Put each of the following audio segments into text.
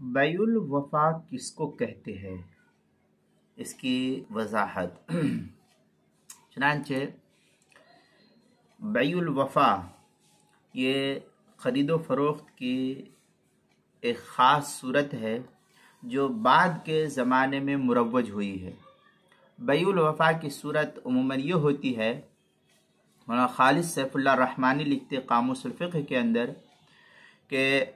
बैउल वफा किसको कहते हैं, इसकी वजाहत। चनांचे बैउल वफा ये ख़रीदो फ़रोख्त की एक ख़ास सूरत है जो बाद के ज़माने में मुरव्वज हुई है। बैउल वफा की सूरत उमूमन ये होती है, मौलाना खालिद सैफुल्लाह रहमानी लिखते कामूसुल फ़िक़्ह के अंदर कि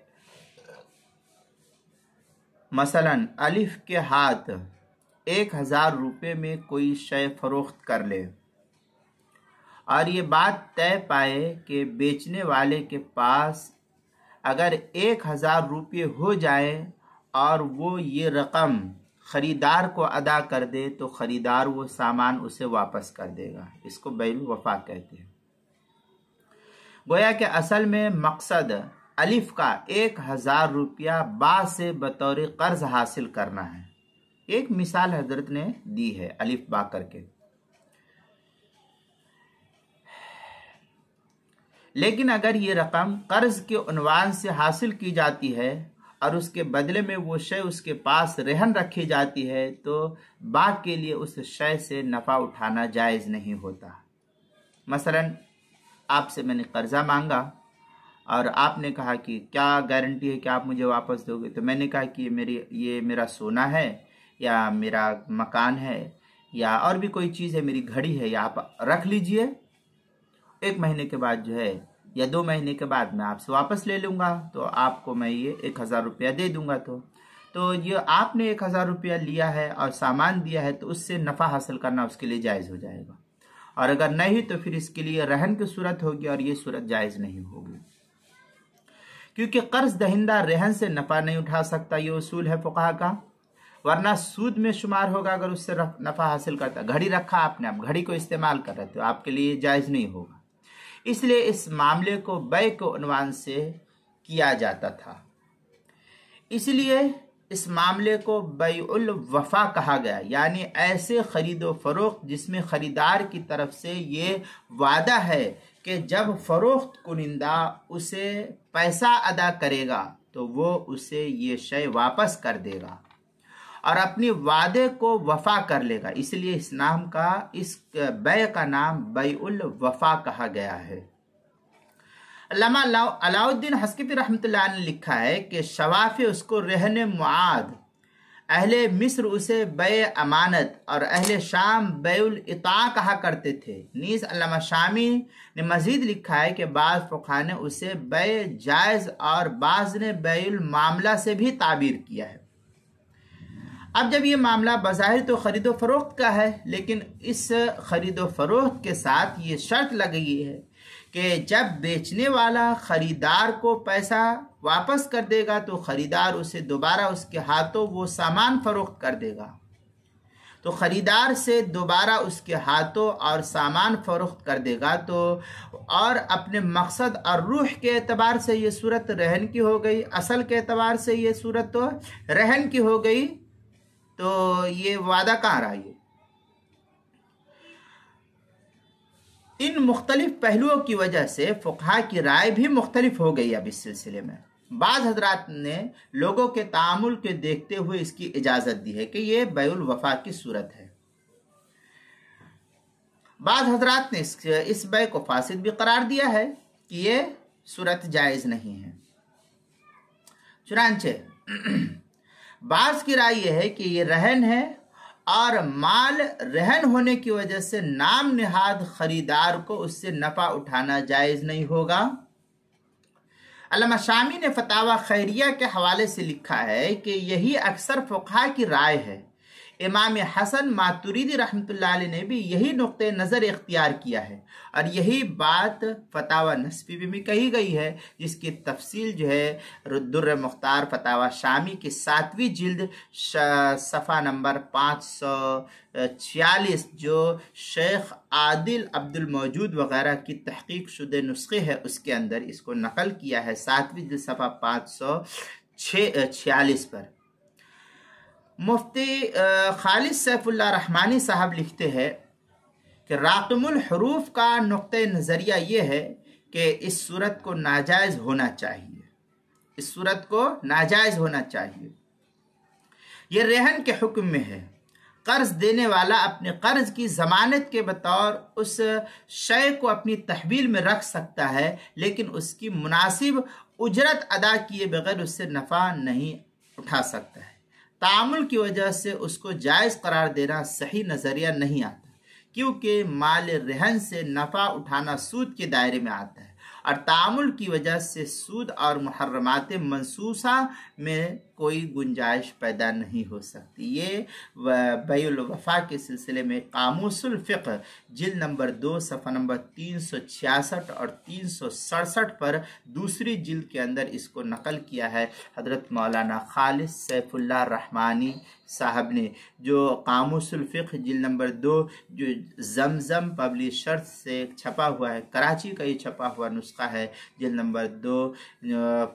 मसलन अलिफ के हाथ 1000 रुपये में कोई शय फ़रोख्त कर ले और ये बात तय पाए कि बेचने वाले के पास अगर 1000 रुपये हो जाए और वो ये रकम ख़रीदार को अदा कर दे तो ख़रीदार वो सामान उसे वापस कर देगा। इसको बैउल वफा कहते हैं। गोया कि असल में मकसद अलिफ का 1000 रुपया बा से बतौर कर्ज हासिल करना है। एक मिसाल हजरत ने दी है अलिफ बा करके, लेकिन अगर ये रकम कर्ज के उन्वान से हासिल की जाती है और उसके बदले में वो शय उसके पास रहन रखी जाती है तो बा के लिए उस शय से नफ़ा उठाना जायज़ नहीं होता। मसलन आपसे मैंने कर्जा मांगा और आपने कहा कि क्या गारंटी है कि आप मुझे वापस दोगे, तो मैंने कहा कि ये मेरा सोना है या मेरा मकान है या और भी कोई चीज़ है, मेरी घड़ी है, या आप रख लीजिए, 1 महीने के बाद जो है या 2 महीने के बाद मैं आपसे वापस ले लूँगा, तो आपको मैं ये 1000 रुपया दे दूँगा। तो ये आपने 1000 रुपया लिया है और सामान दिया है तो उससे नफ़ा हासिल करना उसके लिए जायज़ हो जाएगा, और अगर नहीं तो फिर इसके लिए रहन की सूरत होगी और ये सूरत जायज़ नहीं होगी, क्योंकि कर्ज दहिंदा रहन से नफ़ा नहीं उठा सकता। ये उसूल है फुक़हा का, वरना सूद में शुमार होगा अगर उससे नफ़ा हासिल करता। घड़ी रखा आपने, आप घड़ी को इस्तेमाल कर रहे थे, आपके लिए जायज़ नहीं होगा। इसलिए इस मामले को बै के उन्वान से किया जाता था, इसलिए इस मामले को बैउल वफा कहा गया, यानी ऐसे खरीदो फरोख्त जिसमें खरीदार की तरफ से ये वादा है कि जब फरोख्त कुनिंदा उसे पैसा अदा करेगा तो वो उसे ये शय वापस कर देगा और अपनी वादे को वफा कर लेगा। इसलिए इस नाम का, इस बै का नाम बैउल वफा कहा गया है। अल्लामा अलाउद्दीन हस्कफी रहमतुल्लाह ने लिखा है कि शवाफी उसको रहने मुआद, अहले मिस्र उसे बै अमानत और अहले शाम बैउल इता कहा करते थे। नीस अल्लामा शामी ने मजीद लिखा है कि बाज़ फुक़हा ने उसे बै जायज़ और बाज़ ने बैउल मामला से भी ताबीर किया है। अब जब ये मामला बज़ाहिर तो ख़रीदो फ़रोख्त का है, लेकिन इस ख़रीदो फ़रोख्त के साथ ये शर्त लगी है कि जब बेचने वाला ख़रीदार को पैसा वापस कर देगा तो ख़रीदार उसे दोबारा उसके हाथों वो सामान फ़रोख्त कर देगा। तो ख़रीदार से दोबारा उसके हाथों और सामान फ़रोख्त कर देगा, तो और अपने मकसद और रूह के एतबार से ये सूरत रहन की हो गई, असल के एतबार से ये सूरत तो रहन की हो गई, तो ये वादा कहाँ रहा। ये इन मुख्तलिफ पहलुओं की वजह से फुक़हा की राय भी मुख्तलिफ हो गई। अब इस सिलसिले में बाज़ हजरात ने लोगों के तामुल के देखते हुए इसकी इजाज़त दी है कि ये बैउल वफा की सूरत है। बाज़ हजरात ने इस बै को फासिद भी करार दिया है कि ये सूरत जायज़ नहीं है। चुनांचे बाज़ की राय यह है कि ये रहन है और माल रहन होने की वजह से नाम निहाद खरीदार को उससे नफ़ा उठाना जायज़ नहीं होगा। अल्लामा शामी ने फतावा खैरिया के हवाले से लिखा है कि यही अक्सर फुक़हा की राय है। इमाम हसन मातुरीदी रहमतुल्लाह अलैह ने भी यही नुक्ते नज़र इख्तियार किया है और यही बात फतावा नस्फी में भी कही गई है, जिसकी तफसील जो है दुर्र मुख्तार फतावा शामी की 7वीं जिल्द सफ़ा नंबर 546 जो शेख आदिल अब्दुल मौजूद वगैरह की तहकीक शुदे नुस्खे है उसके अंदर इसको नकल किया है, 7वीं जिल्द सफ़ा 546 पर। मुफ्ती खालिद सैफुल्लाह रहमानी साहब लिखते हैं कि राक़िमुल हुरूफ का नुक्ते नज़रिया ये है कि इस सूरत को नाजायज़ होना चाहिए। इस सूरत को नाजायज होना चाहिए। यह रेहन के हुक्म में है। कर्ज देने वाला अपने कर्ज की जमानत के बतौर उस शय को अपनी तहवील में रख सकता है, लेकिन उसकी मुनासिब उजरत अदा किए बगैर उससे नफ़ा नहीं उठा सकता है। तामुल की वजह से उसको जायज़ करार देना सही नज़रिया नहीं आता, क्योंकि माल रेहन से नफ़ा उठाना सूद के दायरे में आता है और तामुल की वजह से सूद और मुहर्रमात मनसूसा में कोई गुंजाइश पैदा नहीं हो सकती। ये बैउल वफ़ा के सिलसिले में कामूसुल फ़िक़्ह जिल्द नंबर 2 सफ़ा नंबर 366 और 367 पर दूसरी जिल्द के अंदर इसको नकल किया है हज़रत मौलाना खालिद सैफुल्लाह रहमानी साहब ने, जो कामूसुल फ़िक़्ह जिल्द नंबर 2 जो जमजम पब्लिशर्स से छपा हुआ है, कराची का ये छपा हुआ नुस्खा है, जिल्द नंबर 2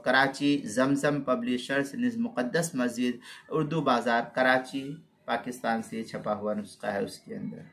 कराची जमजम पब्लिशर्स मुक़द्दस मस्जिद उर्दू बाज़ार कराची पाकिस्तान से छपा हुआ नुस्खा है उसके अंदर।